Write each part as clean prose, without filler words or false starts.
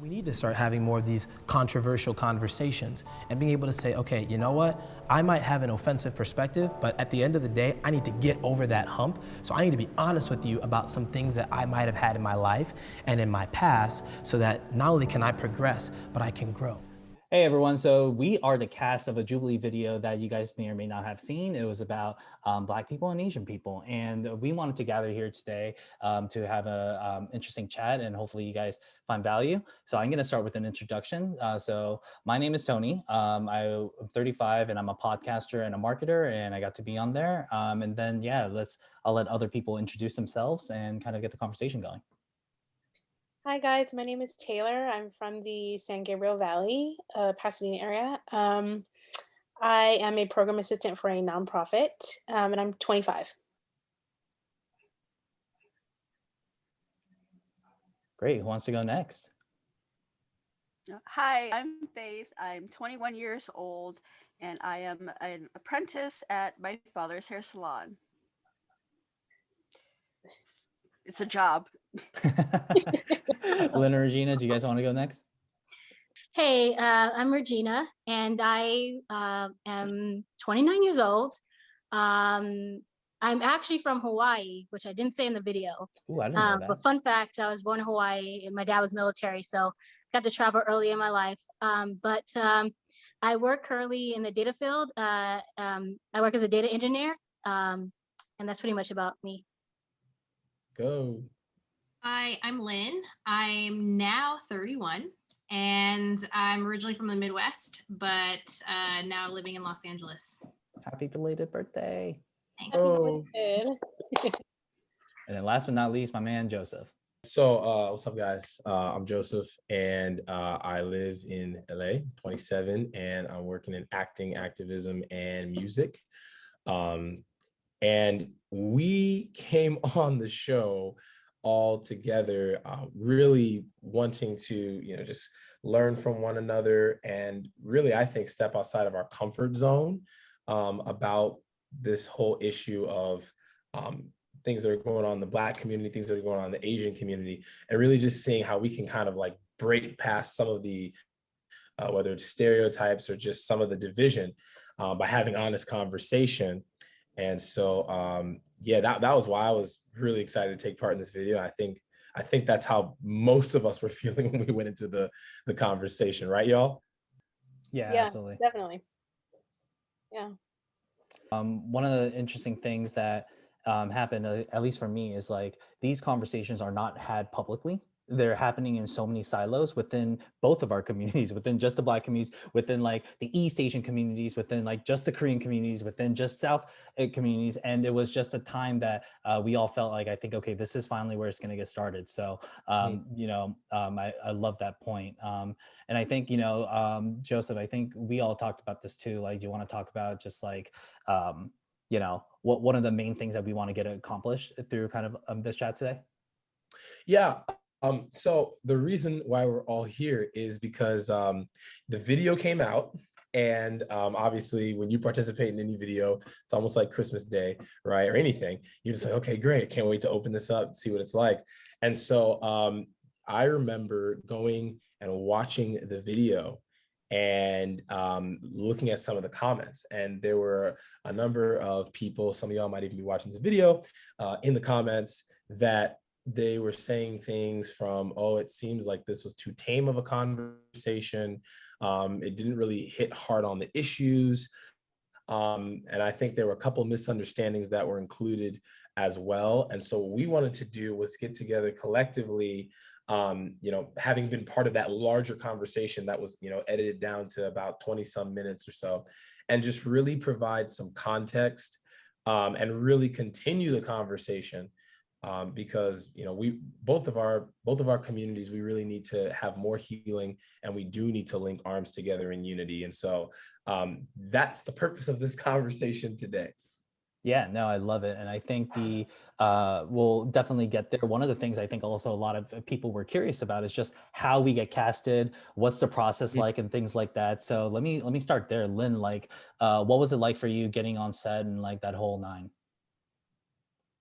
We need to start having more of these controversial conversations and being able to say, okay, you know what? I might have an offensive perspective, but at the end of the day, I need to get over that hump. So I need to be honest with you about some things that I might have had in my life and in my past so that not only can I progress, but I can grow. Hey everyone, so we are the cast of a Jubilee video that you guys may or may not have seen. It was about Black people and Asian people. And we wanted to gather here today to have a interesting chat, and hopefully you guys find value. So I'm gonna start with an introduction. So my name is Tony. I'm 35 and I'm a podcaster and a marketer, and I got to be on there. And then, yeah, I'll let other people introduce themselves and kind of get the conversation going. Hi guys, my name is Taylor. I'm from the San Gabriel Valley, Pasadena area. I am a program assistant for a nonprofit, and I'm 25. Great, who wants to go next? Hi, I'm Faith. I'm 21 years old, and I am an apprentice at my father's hair salon. It's a job. Lynn or Regina, do you guys want to go next? Hey, I'm Regina, and I am 29 years old. I'm actually from Hawaii, which I didn't say in the video. Ooh, I didn't know that. But fun fact, I was born in Hawaii, and my dad was military, so got to travel early in my life. But I work currently in the data field. I work as a data engineer, and that's pretty much about me. Go. Hi, I'm Lynn. I'm now 31, and I'm originally from the Midwest, but now living in Los Angeles. Happy belated birthday. Thanks. Oh. And then last but not least, my man, Joseph. So what's up, guys? I'm Joseph, and I live in LA, 27, and I'm working in acting, activism, and music. And we came on the show all together, really wanting to, just learn from one another, and really, I think, step outside of our comfort zone about this whole issue of things that are going on in the Black community, things that are going on in the Asian community, and really just seeing how we can kind of like break past some of the, whether it's stereotypes or just some of the division by having honest conversation. And so, yeah, that was why I was really excited to take part in this video. I think that's how most of us were feeling when we went into the conversation, right, y'all? Yeah, Yeah, absolutely. definitely. Yeah. One of the interesting things that happened, at least for me, is like these conversations are not had publicly. They're happening in so many silos within both of our communities, within just the Black communities, within like the East Asian communities, within like just the Korean communities, within just South communities. And it was just a time that we all felt like, I think, okay, this is finally where it's going to get started. So, I love that point. And I think, Joseph, I think we all talked about this too. Like, do you want to talk about just like, what one of the main things that we want to get accomplished through kind of this chat today? Yeah. So the reason why we're all here is because the video came out, and obviously when you participate in any video, it's almost like Christmas Day, right? Or anything. You're just like, okay, great. Can't wait to open this up and see what it's like. And so I remember going and watching the video and looking at some of the comments, and there were a number of people, some of y'all might even be watching this video, in the comments that they were saying things from, oh, it seems like this was too tame of a conversation. It didn't really hit hard on the issues. And I think there were a couple of misunderstandings that were included as well. And so what we wanted to do was get together collectively, having been part of that larger conversation that was, edited down to about 20 some minutes or so, and just really provide some context and really continue the conversation. Because we both of our communities, we really need to have more healing, and we do need to link arms together in unity. And so that's the purpose of this conversation today. Yeah, no, I love it. And I think we'll definitely get there. One of the things I think also a lot of people were curious about is just how we get casted, what's the process like, and things like that. So let me start there. Lynn, like, what was it like for you getting on set and like that whole nine?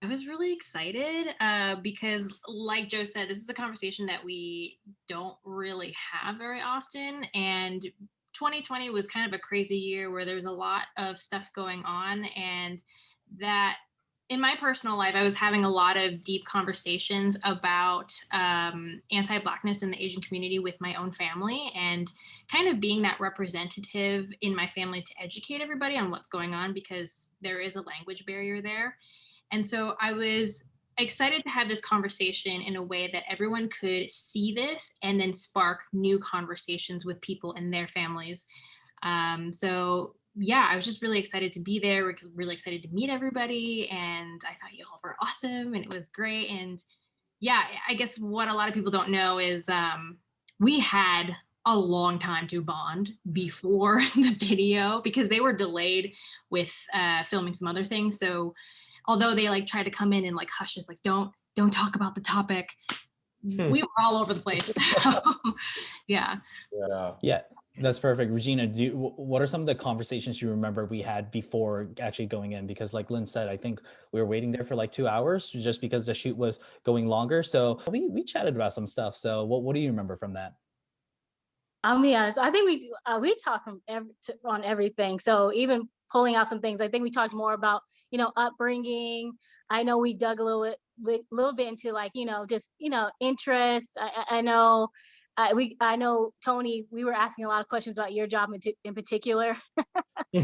I was really excited because, like Joe said, this is a conversation that we don't really have very often. And 2020 was kind of a crazy year where there's a lot of stuff going on. And that in my personal life, I was having a lot of deep conversations about anti-Blackness in the Asian community with my own family, and kind of being that representative in my family to educate everybody on what's going on, because there is a language barrier there. And so I was excited to have this conversation in a way that everyone could see this and then spark new conversations with people and their families. So yeah, I was just really excited to be there, really excited to meet everybody. And I thought you all were awesome and it was great. And yeah, I guess what a lot of people don't know is we had a long time to bond before the video, because they were delayed with filming some other things. So although they like try to come in and like hush us, like don't talk about the topic, we were all over the place. So, yeah. Yeah, that's perfect. Regina, what are some of the conversations you remember we had before actually going in? Because like Lynn said, I think we were waiting there for like 2 hours just because the shoot was going longer. So we chatted about some stuff. So what do you remember from that? I'll be honest. I think we talked on everything. So even pulling out some things, I think we talked more about upbringing. I know we dug a little bit into like just interests. I know. I know Tony. We were asking a lot of questions about your job in particular. Yeah.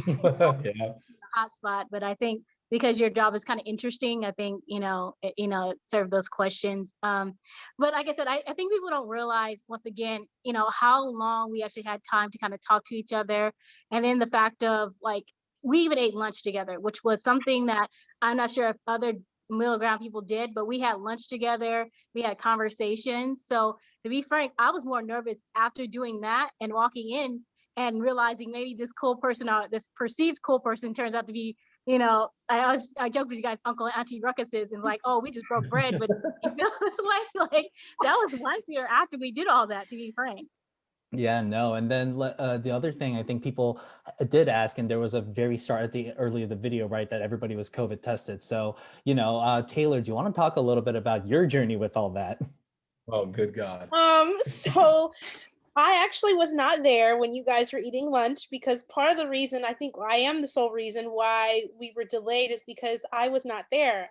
Hotspot, but I think because your job is kind of interesting, I think it served those questions. But like I said, I think people don't realize, once again, how long we actually had time to kind of talk to each other, and then the fact of like we even ate lunch together, which was something that I'm not sure if other middle ground people did, but we had lunch together, we had conversations. So to be frank, I was more nervous after doing that and walking in and realizing maybe this cool person, or this perceived cool person, turns out to be, I joked with you guys, Uncle and Auntie Ruckuses, and like, oh, we just broke bread, but you feel this way? Like that was one fear after we did all that, to be frank. Yeah, no. And then the other thing I think people did ask, and there was a very start at the early of the video, right, that everybody was COVID tested. So, Taylor, do you want to talk a little bit about your journey with all that? Oh, good God. So I actually was not there when you guys were eating lunch, because part of the reason, I think I am the sole reason why we were delayed, is because I was not there.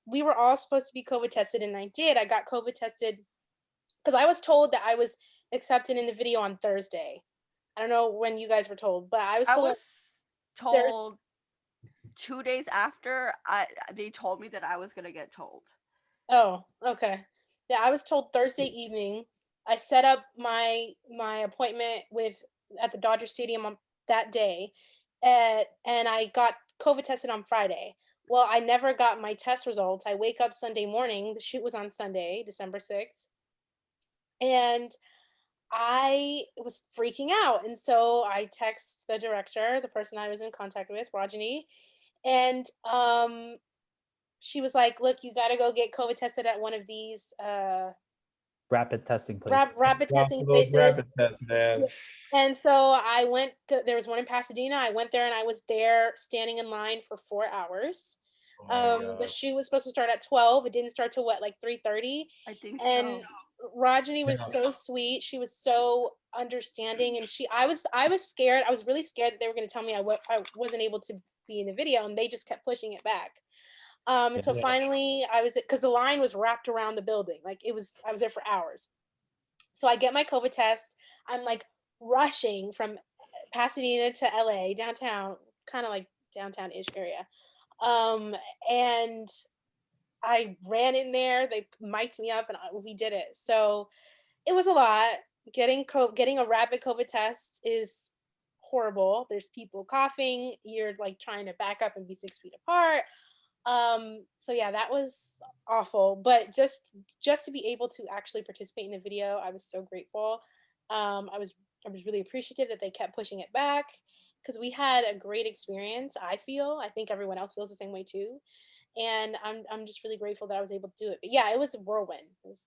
We were all supposed to be COVID tested, and I got COVID tested because I was told that I was accepted in the video on Thursday. I don't know when you guys were told, but I was told 2 days after they told me that I was gonna get told. Oh, okay. Yeah, I was told Thursday evening. I set up my appointment at the Dodger Stadium on that day, and I got COVID tested on Friday. Well, I never got my test results. I wake up Sunday morning. The shoot was on Sunday, December 6th, and I was freaking out. And so I text the director, the person I was in contact with, Rajani, and she was like, "Look, you got to go get COVID tested at one of these Rapid testing places. rapid testing places." Rapid test, man. And so I went. There was one in Pasadena. I went there, and I was there standing in line for 4 hours. Oh The shoot was supposed to start at 12. It didn't start till what, like 3:30. I think And so. Rajani was Yeah. so sweet. She was so understanding, and I was scared. I was really scared that they were going to tell me I wasn't able to be in the video, and they just kept pushing it back. And so Yeah. finally because the line was wrapped around the building. Like I was there for hours. So I get my COVID test. I'm like rushing from Pasadena to LA, downtown, kind of like downtown-ish area. And I ran in there, they mic'd me up, and we did it. So it was a lot. Getting a rapid COVID test is horrible. There's people coughing. You're like trying to back up and be 6 feet apart. So yeah, that was awful. But just to be able to actually participate in the video, I was so grateful. I was really appreciative that they kept pushing it back, because we had a great experience. I think everyone else feels the same way too. And I'm just really grateful that I was able to do it. But yeah, it was a whirlwind. It was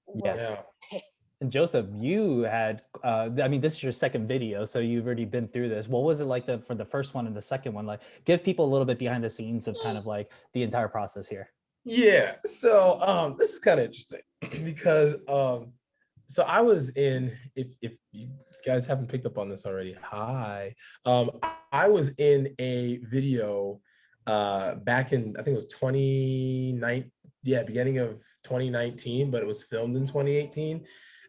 a Yeah. whirlwind. Yeah. And Joseph, you had, I mean, this is your second video, so you've already been through this. What was it like for the first one and the second one? Like, give people a little bit behind the scenes of kind of like the entire process here. Yeah. So this is kind of interesting because so I was in, if you guys haven't picked up on this already, hi. I was in a video back in, I think it was 2019, yeah, beginning of 2019, but it was filmed in 2018.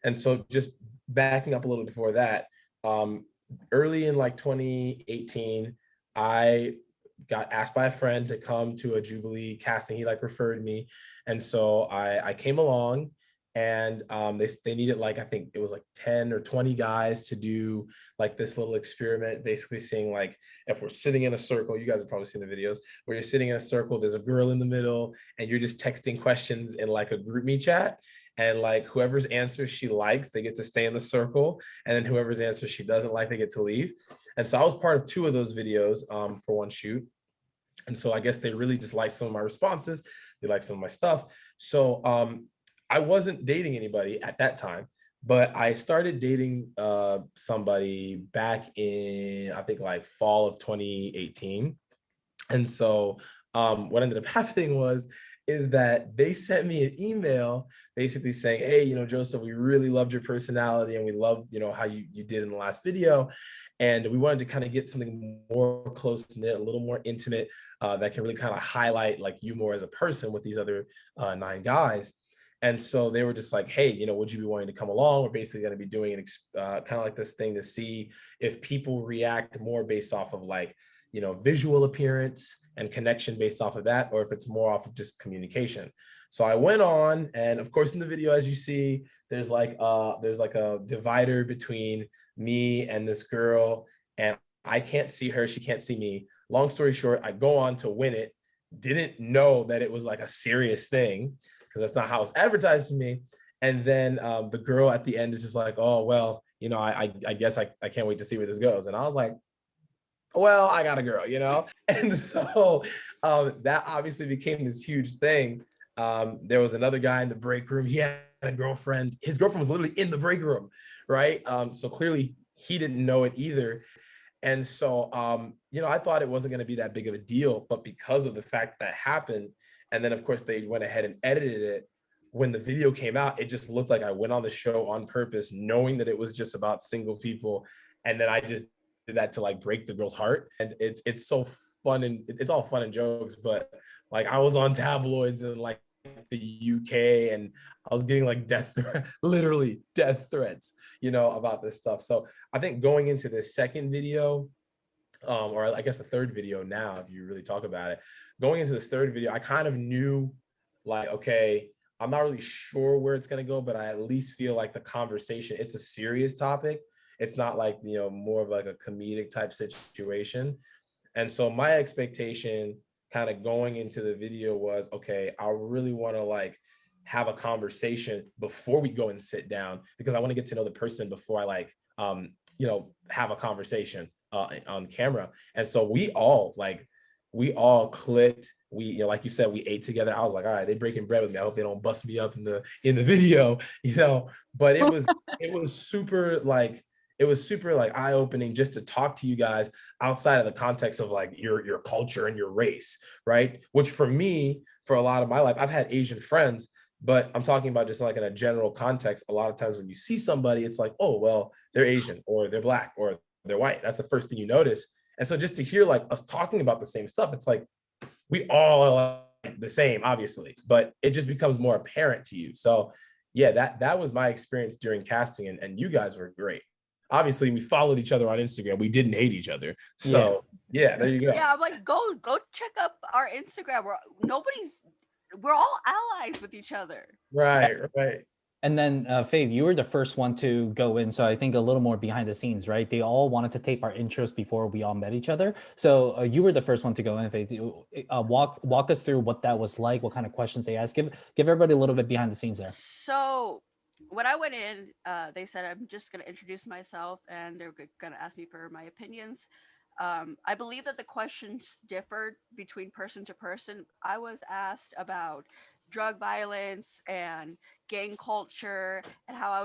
And so just backing up a little before that, um early in like 2018, I got asked by a friend to come to a Jubilee casting. He like referred me. And so I came along, and they needed like, I think it was like 10 or 20 guys to do like this little experiment, basically seeing like if we're sitting in a circle. You guys have probably seen the videos where you're sitting in a circle, there's a girl in the middle, and you're just texting questions in like a group me chat. And like whoever's answer she likes, they get to stay in the circle. And then whoever's answer she doesn't like, they get to leave. And so I was part of two of those videos for one shoot. And so I guess they really just liked some of my responses. They liked some of my stuff. So I wasn't dating anybody at that time, but I started dating somebody back in, I think like fall of 2018. And so what ended up happening is that they sent me an email basically saying, hey, Joseph, we really loved your personality, and we love, how you did in the last video. And we wanted to kind of get something more close knit, a little more intimate, that can really kind of highlight like you more as a person with these other 9 guys. And so they were just like, hey, would you be willing to come along? We're basically going to be doing kind of like this thing to see if people react more based off of like, visual appearance and connection based off of that, or if it's more off of just communication. So I went on, and of course in the video, as you see, there's like a divider between me and this girl, and I can't see her, she can't see me. Long story short, I go on to win it. Didn't know that it was like a serious thing, because that's not how it's advertised to me. And then the girl at the end is just like, oh, well, I guess I can't wait to see where this goes. And I was like, well, I got a girl, And so that obviously became this huge thing. There was another guy in the break room. He had a girlfriend. His girlfriend was literally in the break room, right? So clearly he didn't know it either. And so, I thought it wasn't going to be that big of a deal, but because of the fact that happened, and then of course they went ahead and edited it, when the video came out, it just looked like I went on the show on purpose, knowing that it was just about single people. And then I just did that to like break the girl's heart. And it's so fun, and it's all fun and jokes, but like I was on tabloids in like the UK, and I was getting like literally death threats, about this stuff. So I think going into the second video, or I guess the third video now, if you really talk about it, going into this third video, I kind of knew like, okay, I'm not really sure where it's going to go, but I at least feel like the conversation, it's a serious topic. It's not like, more of like a comedic type situation. And so my expectation kind of going into the video was, okay, I really want to like have a conversation before we go and sit down, because I want to get to know the person before I like, have a conversation on camera. And so we all clicked. We, like you said, we ate together. I was like, all right, they breaking bread with me. I hope they don't bust me up in the video, but it was super like, eye-opening just to talk to you guys outside of the context of like your culture and your race, right? Which for me, for a lot of my life, I've had Asian friends, but I'm talking about just like in a general context. A lot of times when you see somebody, it's like, oh, well, they're Asian or they're Black or they're white. That's the first thing you notice. And so just to hear like us talking about the same stuff, it's like we all are like the same, obviously, but it just becomes more apparent to you. So yeah, that was my experience during casting, and you guys were great. Obviously, we followed each other on Instagram. We didn't hate each other. So yeah, there you go. Yeah, I'm like, go check up our Instagram. We're all allies with each other. Right. And then Faith, you were the first one to go in, so I think a little more behind the scenes, right? They all wanted to tape our intros before we all met each other. So you were the first one to go in, Faith. Walk us through what that was like, what kind of questions they asked. Give everybody a little bit behind the scenes there. So when I went in, they said I'm just going to introduce myself, and they're going to ask me for my opinions. I believe that the questions differed between person to person. I was asked about drug violence and gang culture, and how I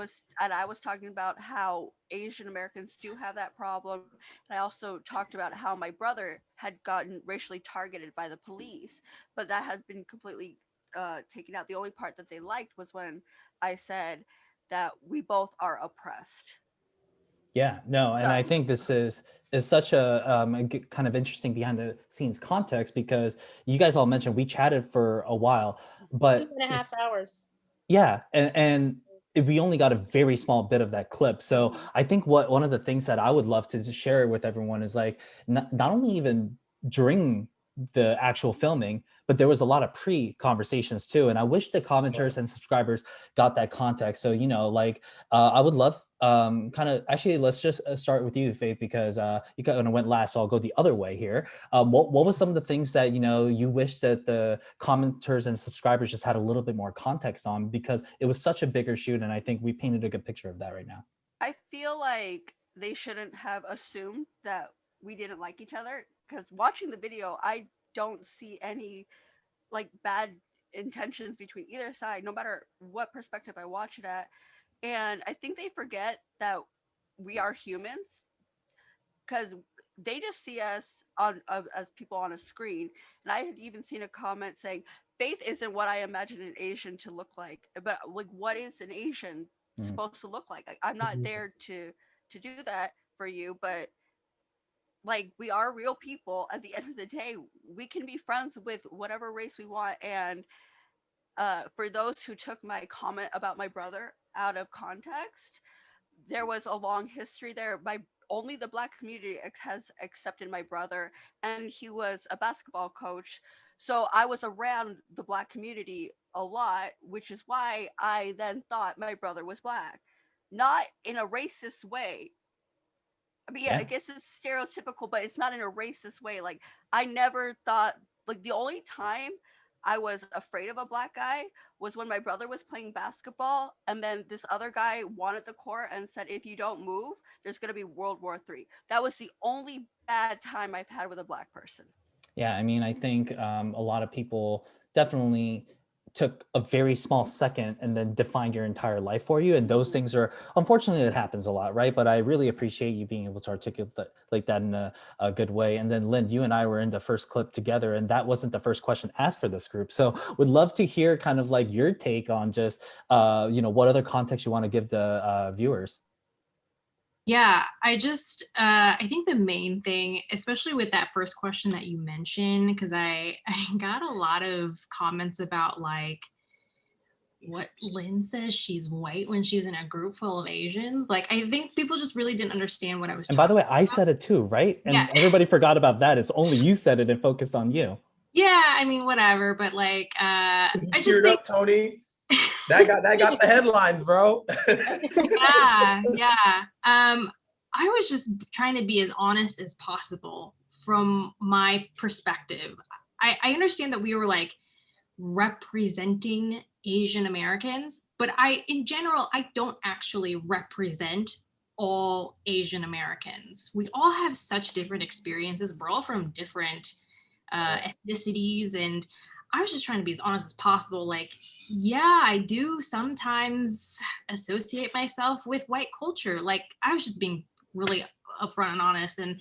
was talking about how Asian Americans do have that problem. And I also talked about how my brother had gotten racially targeted by the police, but that has been completely taken out. The only part that they liked was when I said that we both are oppressed. Yeah, no, and So I think this is such a kind of interesting behind the scenes context, because you guys all mentioned we chatted for a while, Two but and a half hours. yeah, and we only got a very small bit of that clip. So I think one of the things that I would love to just share with everyone is like not only even during the actual filming, but there was a lot of pre-conversations too. And I wish the commenters and subscribers got that context. So, like I would love kind of actually, let's just start with you, Faith, because you kind of went last. So I'll go the other way here. What was some of the things that, you wish that the commenters and subscribers just had a little bit more context on, because it was such a bigger shoot. And I think we painted a good picture of that right now. I feel like they shouldn't have assumed that we didn't like each other, because watching the video, I don't see any like bad intentions between either side, no matter what perspective I watch it at. And I think they forget that we are humans, because they just see us on as people on a screen. And I had even seen a comment saying, "Faith isn't what I imagine an Asian to look like." But like, what is an Asian supposed to look like? I'm not there to do that for you, but like, we are real people. At the end of the day, we can be friends with whatever race we want. And for those who took my comment about my brother out of context, there was a long history there. My Only the Black community has accepted my brother, and he was a basketball coach. So I was around the Black community a lot, which is why I then thought my brother was Black, not in a racist way. I mean, yeah, I Yeah. guess it's stereotypical, but it's not in a racist way. Like, I never thought, like, the only time I was afraid of a black guy was when my brother was playing basketball, and then this other guy wanted the court and said, "If you don't move, there's going to be World War III." That was the only bad time I've had with a black person. Yeah, I mean, I think a lot of people definitely took a very small second and then defined your entire life for you. And those things are, unfortunately, it happens a lot, right? But I really appreciate you being able to articulate that, like that in a good way. And then, Lynn, you and I were in the first clip together, and that wasn't the first question asked for this group. So would love to hear kind of like your take on just, what other context you want to give the viewers. Yeah, I think the main thing, especially with that first question that you mentioned, because I got a lot of comments about like what Lynn says she's white when she's in a group full of Asians. Like, I think people just really didn't understand what I was And by the talking way, I said it too, right? Yeah. And everybody forgot about that. It's only you said it and focused on you. Yeah, I mean, whatever, but like, I just Cheered think, up, Tony. That got the headlines, bro. yeah. I was just trying to be as honest as possible from my perspective. I understand that we were like representing Asian Americans, but in general, I don't actually represent all Asian Americans. We all have such different experiences. We're all from different ethnicities, and I was just trying to be as honest as possible. Like, yeah, I do sometimes associate myself with white culture. Like, I was just being really upfront and honest. And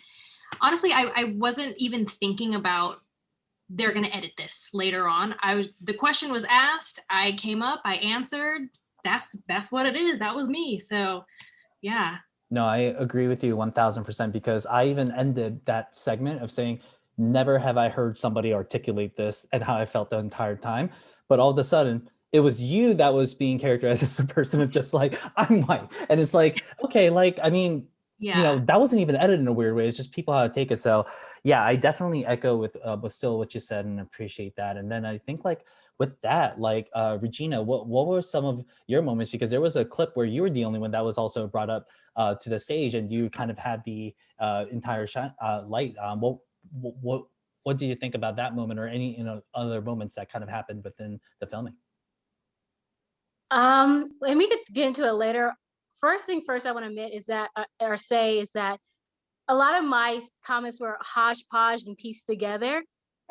honestly, I wasn't even thinking about they're going to edit this later on. The question was asked, I came up, I answered. That's what it is. That was me. So yeah. No, I agree with you 1000%, because I even ended that segment of saying, never have I heard somebody articulate this and how I felt the entire time. But all of a sudden, it was you that was being characterized as a person of just like, I'm white. And it's like, okay, like, I mean, Yeah. that wasn't even edited in a weird way. It's just people how to take it. So yeah, I definitely echo with still what you said and appreciate that. And then I think like with that, like Regina, what were some of your moments? Because there was a clip where you were the only one that was also brought up to the stage, and you kind of had the entire light. What do you think about that moment, or any other moments that kind of happened within the filming? And we could get into it later. First thing first, I want to admit is that, or say is that a lot of my comments were hodgepodge and pieced together.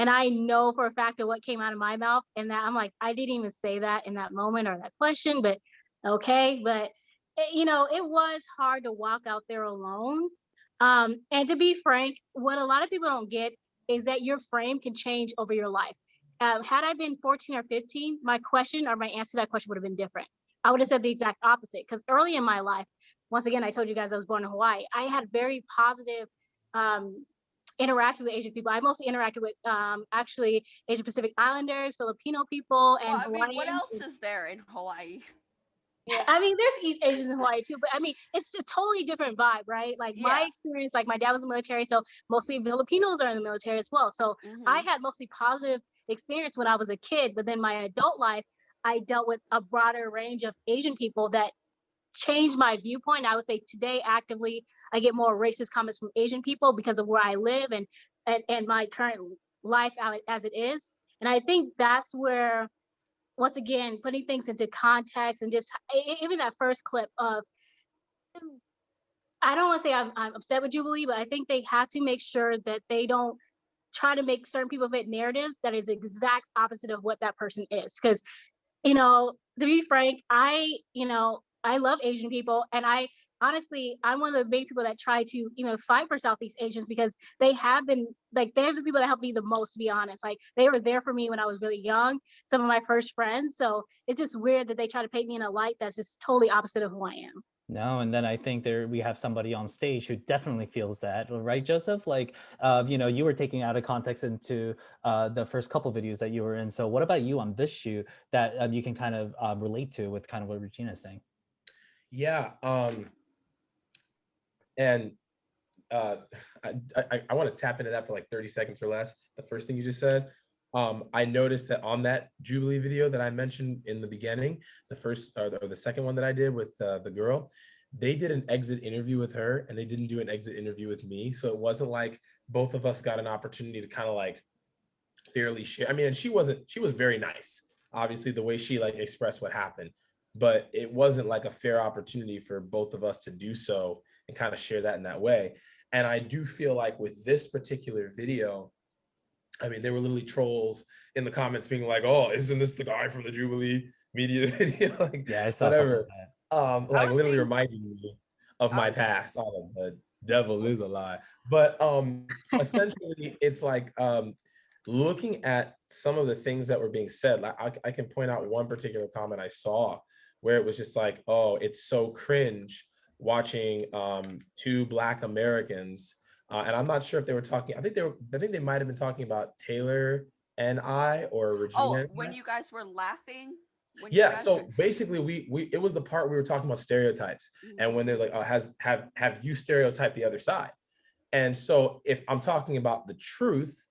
And I know for a fact of what came out of my mouth, and that I'm like, I didn't even say that in that moment or that question, but okay. But it was hard to walk out there alone. And to be frank, what a lot of people don't get is that your frame can change over your life. Had I been 14 or 15, my question or my answer to that question would have been different. I would have said the exact opposite, because early in my life, once again, I told you guys I was born in Hawaii. I had very positive um, interactions with Asian people. I mostly interacted with actually Asian Pacific Islanders, Filipino people, Well, and I mean, what Hawaiians. else is there in Hawaii? Yeah. I mean, there's East Asians in Hawaii too, but I mean, it's a totally different vibe, right? Like my Yeah. experience, like my dad was in the military, so mostly Filipinos are in the military as well. So I Mhm. had mostly positive experience when I was a kid, but then my adult life, I dealt with a broader range of Asian people that changed my viewpoint. I would say today, actively, I get more racist comments from Asian people because of where I live and my current life as it is. And I think that's where, once again, putting things into context and just even that first clip of, I don't want to say I'm upset with Jubilee, but I think they have to make sure that they don't try to make certain people fit narratives that is exact opposite of what that person is. Because, to be frank, I love Asian people, and I honestly, I'm one of the big people that try to, fight for Southeast Asians, because they have been like, they're the people that helped me the most, to be honest. Like, they were there for me when I was really young, some of my first friends. So it's just weird that they try to paint me in a light that's just totally opposite of who I am. No, and then I think we have somebody on stage who definitely feels that, right, Joseph? Like, you were taking out of context into the first couple videos that you were in. So what about you on this shoot that you can kind of relate to with kind of what Regina's saying? Yeah. And uh, I want to tap into that for like 30 seconds or less. The first thing you just said, I noticed that on that Jubilee video that I mentioned in the beginning, the first or the second one that I did with the girl, they did an exit interview with her and they didn't do an exit interview with me. So it wasn't like both of us got an opportunity to kind of like fairly share. I mean, and she was very nice, obviously, the way she like expressed what happened, but it wasn't like a fair opportunity for both of us to do so and kind of share that in that way. And I do feel like with this particular video, I mean, there were literally trolls in the comments being like, "Oh, isn't this the guy from the Jubilee media video?" Like, Yeah, I saw a couple of whatever. that. I Like was literally seeing. reminding me of I my was. past. I was like, the devil is a lie. But essentially, it's like looking at some of the things that were being said. Like I can point out one particular comment I saw where it was just like, "Oh, it's so cringe watching two Black Americans." And I'm not sure if they were talking. I think they might have been talking about Taylor and I, or Regina Oh, and when I. you guys were laughing, when you Yeah. guys were. So basically, we it was the part we were talking about stereotypes, and Mhm. when there's like, oh, have you stereotyped the other side? And so if I'm talking about the truth,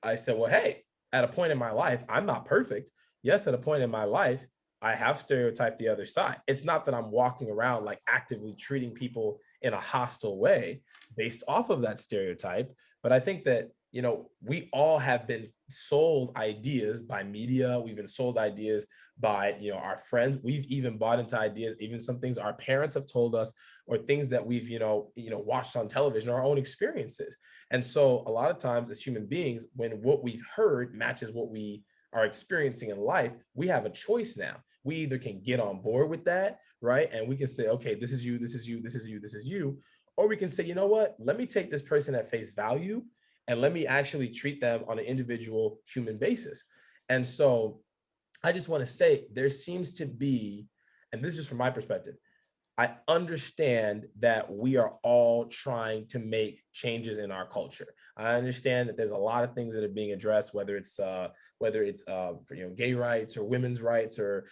I said, well, hey, at a point in my life, I'm not perfect. Yes, at a point in my life, I have stereotyped the other side. It's not that I'm walking around like actively treating people in a hostile way based off of that stereotype. But I think that, we all have been sold ideas by media. We've been sold ideas by, our friends. We've even bought into ideas, even some things our parents have told us, or things that we've watched on television, our own experiences. And so a lot of times as human beings, when what we've heard matches what we are experiencing in life, we have a choice now. We either can get on board with that, right, and we can say, okay, this is you, this is you, this is you, this is you, or we can say, you know what, let me take this person at face value and let me actually treat them on an individual human basis. And so I just want to say there seems to be, and this is from my perspective, I understand that we are all trying to make changes in our culture. I understand that there's a lot of things that are being addressed, whether it's for gay rights or women's rights or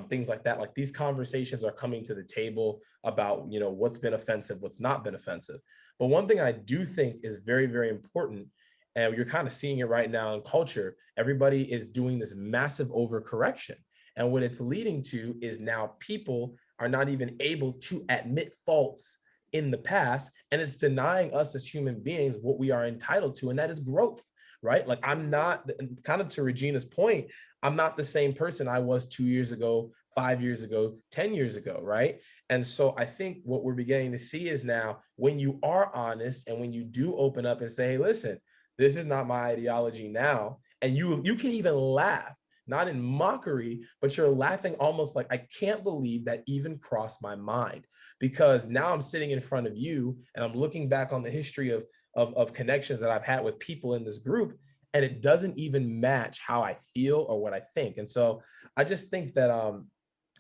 things like that. Like these conversations are coming to the table about what's been offensive, what's not been offensive. But one thing I do think is very, very important, and you're kind of seeing it right now in culture, everybody is doing this massive overcorrection. And what it's leading to is now people are not even able to admit faults in the past. And it's denying us as human beings what we are entitled to, and that is growth, right? Like I'm not, kind of to Regina's point, I'm not the same person I was 2 years ago, 5 years ago, 10 years ago, right? And so I think what we're beginning to see is now when you are honest and when you do open up and say, hey, listen, This is not my ideology now. And you can even laugh, not in mockery, but you're laughing almost like, I can't believe that even crossed my mind. Because now I'm sitting in front of you and I'm looking back on the history of connections that I've had with people in this group, and it doesn't even match how I feel or what I think. And so I just think that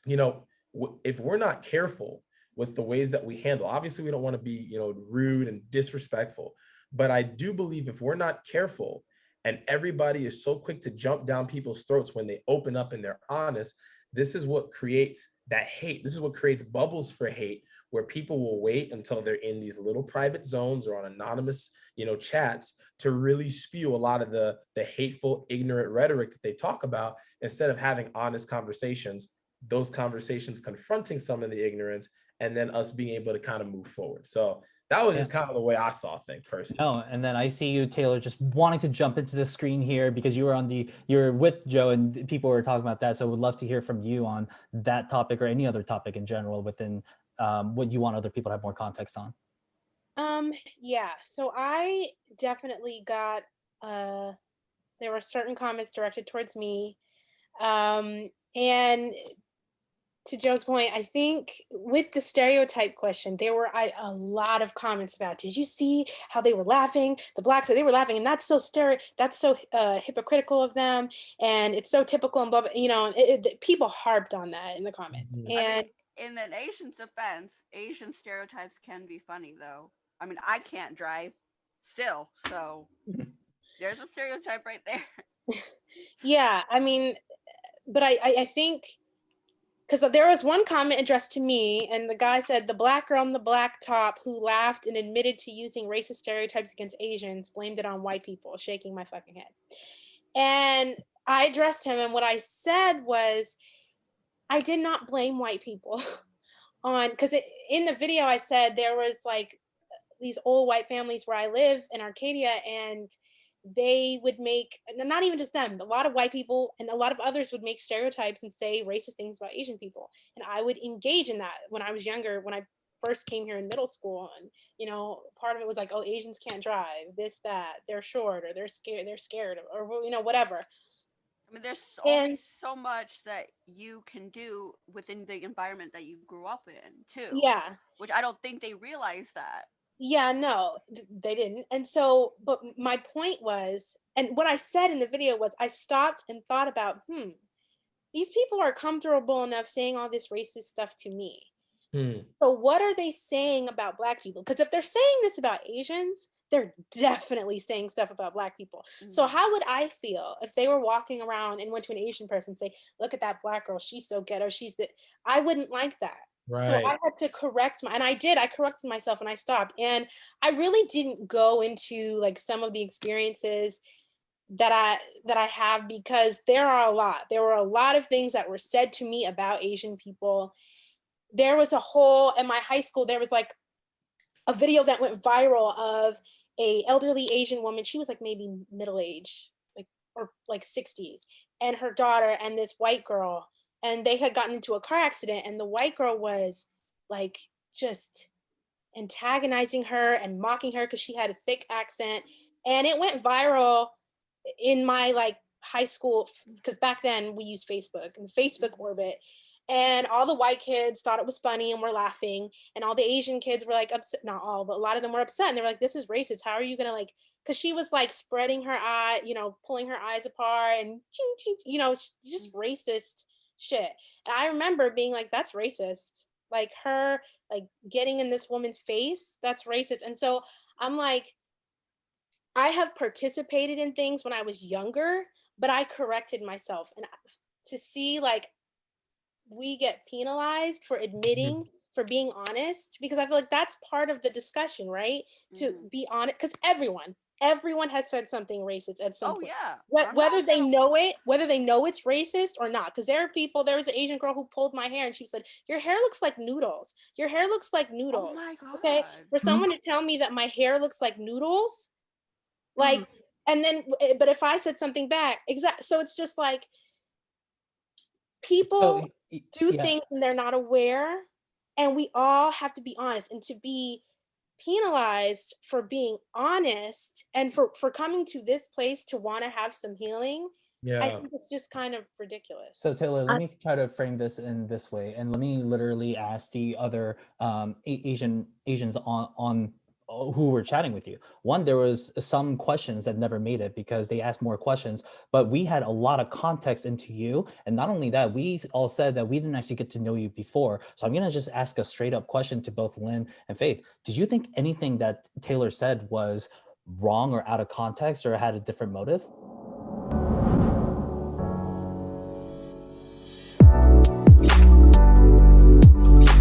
you know, if we're not careful with the ways that we handle, obviously we don't want to be, rude and disrespectful, but I do believe if we're not careful and everybody is so quick to jump down people's throats when they open up and they're honest, this is what creates that hate. This is what creates bubbles for hate, where people will wait until they're in these little private zones or on anonymous, chats to really spew a lot of the hateful, ignorant rhetoric that they talk about, instead of having honest conversations, those conversations confronting some of the ignorance, and then us being able to kind of move forward. So that was just kind of the way I saw things personally. No, and then I see you, Taylor, just wanting to jump into the screen here because you're with Joe and people were talking about that. So would love to hear from you on that topic or any other topic in general within what you want other people to have more context on. Yeah, so I definitely got there were certain comments directed towards me. And to Joe's point, I think with the stereotype question, there were a lot of comments about, did you see how they were laughing? The blacks, they were laughing, and that's so hypocritical of them, and it's so typical, and blah, blah, people harped on that in the comments. Mhm. And I mean, in an Asian defense, Asian stereotypes can be funny, though. I mean, I can't drive still, so there's a stereotype right there. yeah, I mean, but I think, because there was one comment addressed to me, and the guy said, the black girl in the black top who laughed and admitted to using racist stereotypes against Asians blamed it on white people, shaking my fucking head. And I addressed him, and what I said was, I did not blame white people on, because in the video I said there was like these old white families where I live in Arcadia, and they would make, not even just them, a lot of white people and a lot of others would make stereotypes and say racist things about Asian people. And I would engage in that when I was younger, when I first came here in middle school. And, part of it was like, oh, Asians can't drive, this, that, they're short, or they're scared, or, whatever. I mean, there's And only so much that you can do within the environment that you grew up in, too. yeah, Which I don't think they realize that. yeah, no, they didn't. And so, but my point was, and what I said in the video was, I stopped and thought about, these people are comfortable enough saying all this racist stuff to me. So what are they saying about Black people? Because if they're saying this about Asians, they're definitely saying stuff about Black people. So how would I feel if they were walking around and went to an Asian person and say, look at that Black girl, she's so ghetto, I wouldn't like that. Right. So I had to correct and I corrected myself and I stopped. And I really didn't go into like some of the experiences that I have, because there were a lot of things that were said to me about Asian people. There was in my high school, there was like a video that went viral of a elderly Asian woman. She was like maybe middle age, or 60s, and her daughter and this white girl, and they had gotten into a car accident, and the white girl was like just antagonizing her and mocking her because she had a thick accent. And it went viral in my high school, because back then we used Facebook and Facebook orbit. And all the white kids thought it was funny and were laughing. And all the Asian kids were like upset, not all, but a lot of them were upset. And they were like, this is racist. How are you gonna because she was like spreading her eye, pulling her eyes apart and just racist shit. And I remember being like, that's racist. Like her, getting in this woman's face, that's racist. And so I'm like, I have participated in things when I was younger, but I corrected myself. And to see we get penalized for admitting, for being honest, because I feel like that's part of the discussion, right? To be honest, because everyone has said something racist at some point. Yeah. Whether they know it's racist or not. Because there was an Asian girl who pulled my hair and she said, your hair looks like noodles. Your hair looks like noodles. Oh my God. Okay. For someone to tell me that my hair looks like noodles, and then, but if I said something back, so it's just like, people do things and they're not aware, and we all have to be honest. And to be penalized for being honest and for coming to this place to want to have some healing. I Yeah. think it's just kind of ridiculous. So Taylor, let me try to frame this in this way, and let me literally ask the other Asians on who were chatting with you. One, there was some questions that never made it because they asked more questions, but we had a lot of context into you, and not only that, we all said that we didn't actually get to know you before. So I'm gonna just ask a straight up question to both Lynn and Faith. Did you think anything that Taylor said was wrong or out of context or had a different motive?